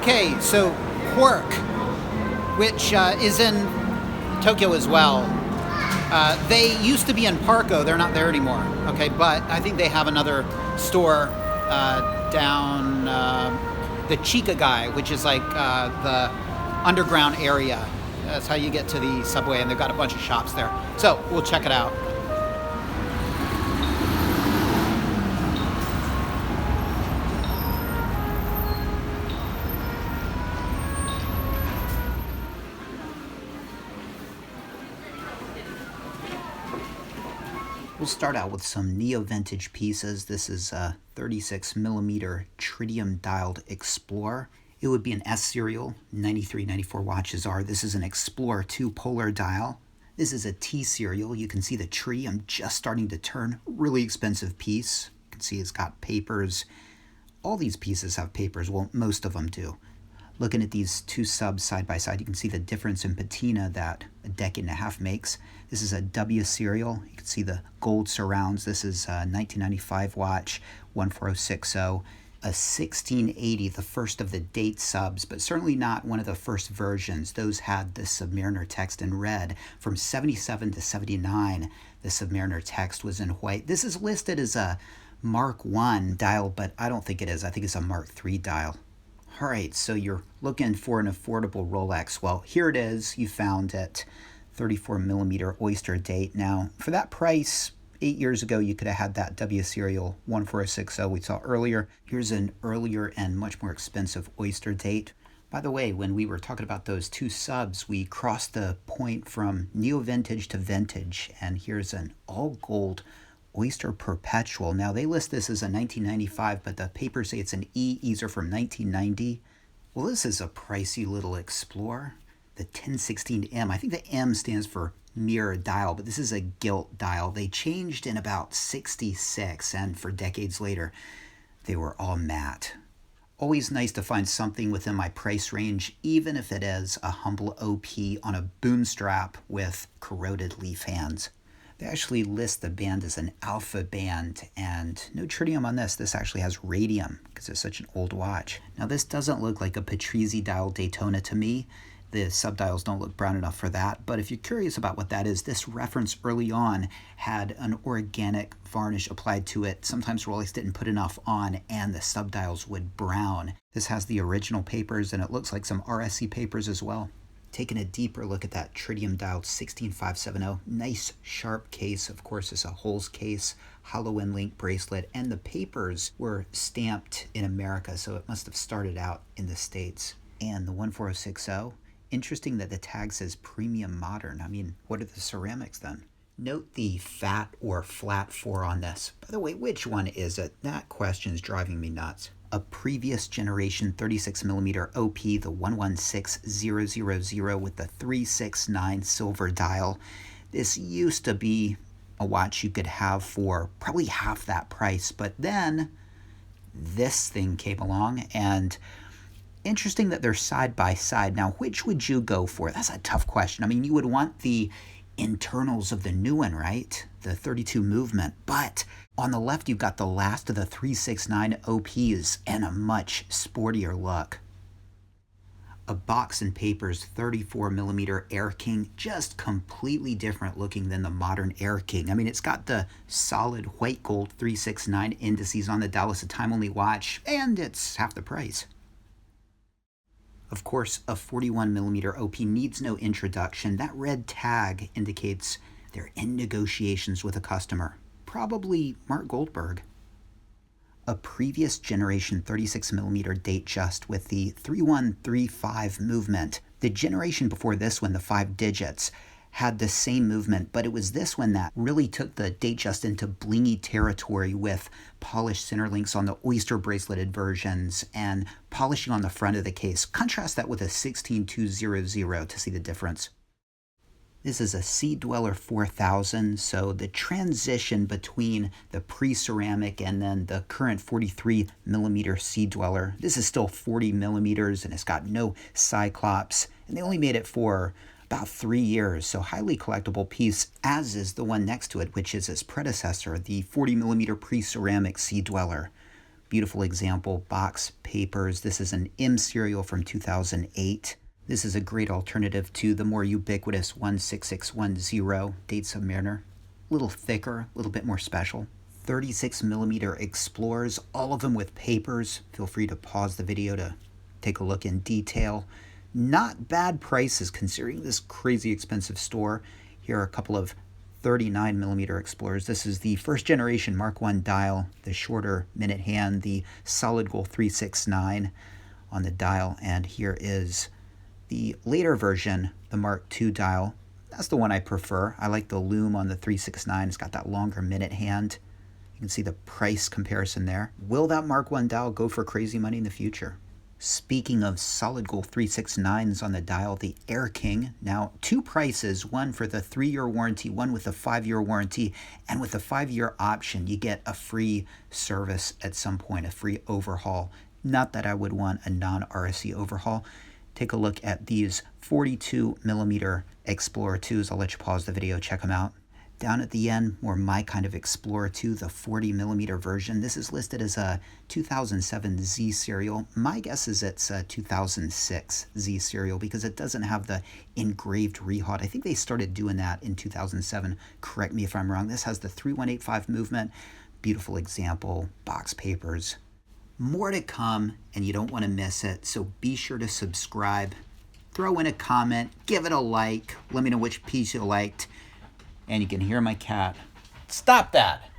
Okay, so Quark, which is in Tokyo as well. They used to be in Parco. They're not there anymore. Okay, but I think they have another store down the Chikagai, which is like the underground area. That's how you get to the subway, and they've got a bunch of shops there. So we'll check it out. We'll start out with some neo-vintage pieces. This is a 36mm tritium dialed Explorer. It would be an S serial, 93, 94 watches are. This is an Explorer 2 polar dial. This is a T serial. You can see the tritium just starting to turn. Really expensive piece. You can see it's got papers. All these pieces have papers. Well, most of them do. Looking at these two subs side by side, you can see the difference in patina that a decade and a half makes. This is a W serial. You can see the gold surrounds. This is a 1995 watch, 14060. A 1680, the first of the date subs, but certainly not one of the first versions. Those had the Submariner text in red. From 77 to 79, the Submariner text was in white. This is listed as a Mark I dial, but I don't think it is. I think it's a Mark III dial. All right, so you're looking for an affordable Rolex. Well, here it is. You found it, 34mm Oyster date. Now, for that price, 8 years ago, you could have had that W serial 14060 we saw earlier. Here's an earlier and much more expensive Oyster date. By the way, when we were talking about those two subs, we crossed the point from neo-vintage to vintage, and here's an all-gold Oyster Perpetual. Now, they list this as a 1995, but the papers say it's an E. E's are from 1990. Well, this is a pricey little Explorer, the 1016M. I think the M stands for mirror dial, but this is a gilt dial. They changed in about 66, and for decades later, they were all matte. Always nice to find something within my price range, even if it is a humble OP on a boom strap with corroded leaf hands. They actually list the band as an alpha band, and no tritium on this. This actually has radium because it's such an old watch. Now, this doesn't look like a Patrizi dial Daytona to me. The subdials don't look brown enough for that, but if you're curious about what that is, this reference early on had an organic varnish applied to it. Sometimes Rolex didn't put enough on, and the subdials would brown. This has the original papers, and it looks like some RSC papers as well. Taking a deeper look at that tritium dialed 16570. Nice sharp case. Of course, it's a holes case, hollow end link bracelet, and the papers were stamped in America, so it must have started out in the States. And the 14060, interesting that the tag says premium modern. I mean, what are the ceramics then? Note the fat or flat 4 on this. By the way, which one is it? That question is driving me nuts. A previous generation 36mm OP, the 116000 with the 369 silver dial. This used to be a watch you could have for probably half that price, but then this thing came along, and interesting that they're side by side. Now, which would you go for? That's a tough question. I mean, you would want the internals of the new one, right? The 32 movement, but on the left, you've got the last of the 369 OPs and a much sportier look. A box and papers 34mm Air King, just completely different looking than the modern Air King. I mean, it's got the solid white gold 369 indices on the dial. It's a time-only watch, and it's half the price. Of course, a 41mm OP needs no introduction. That red tag indicates they're in negotiations with a customer. Probably Mark Goldberg. A previous generation 36mm date just with the 3135 movement. The generation before this one, the 5 digits, had the same movement, but it was this one that really took the date just into blingy territory with polished center links on the Oyster braceleted versions and polishing on the front of the case. Contrast that with a 16200 to see the difference. This is a Sea Dweller 4000, so the transition between the pre-ceramic and then the current 43mm Sea Dweller. This is still 40mm, and it's got no Cyclops, and they only made it for about 3 years, so highly collectible piece, as is the one next to it, which is its predecessor, the 40mm pre-ceramic Sea Dweller. Beautiful example, box papers. This is an M serial from 2008. This is a great alternative to the more ubiquitous 16610 Date Submariner. A little thicker, a little bit more special. 36 millimeter Explorers, all of them with papers. Feel free to pause the video to take a look in detail. Not bad prices considering this crazy expensive store. Here are a couple of 39 millimeter Explorers. This is the first generation Mark I dial, the shorter minute hand, the solid gold 369 on the dial, and here is the later version, the Mark II dial. That's the one I prefer. I like the lume on the 369. It's got that longer minute hand. You can see the price comparison there. Will that Mark I dial go for crazy money in the future? Speaking of solid gold 369s on the dial, the Air King, now two prices, one for the 3-year warranty, one with a 5-year warranty, and with a 5-year option, you get a free service at some point, a free overhaul. Not that I would want a non-RSC overhaul. Take a look at these 42 millimeter Explorer 2s. I'll let you pause the video, check them out. Down at the end, more my kind of Explorer 2, the 40 millimeter version. This is listed as a 2007 Z serial. My guess is it's a 2006 Z serial because it doesn't have the engraved rehaut. I think they started doing that in 2007. Correct me if I'm wrong. This has the 3185 movement. Beautiful example, box papers. More to come, and you don't want to miss it, so be sure to subscribe. Throw in a comment, give it a like, let me know which piece you liked. And you can hear my cat. Stop that!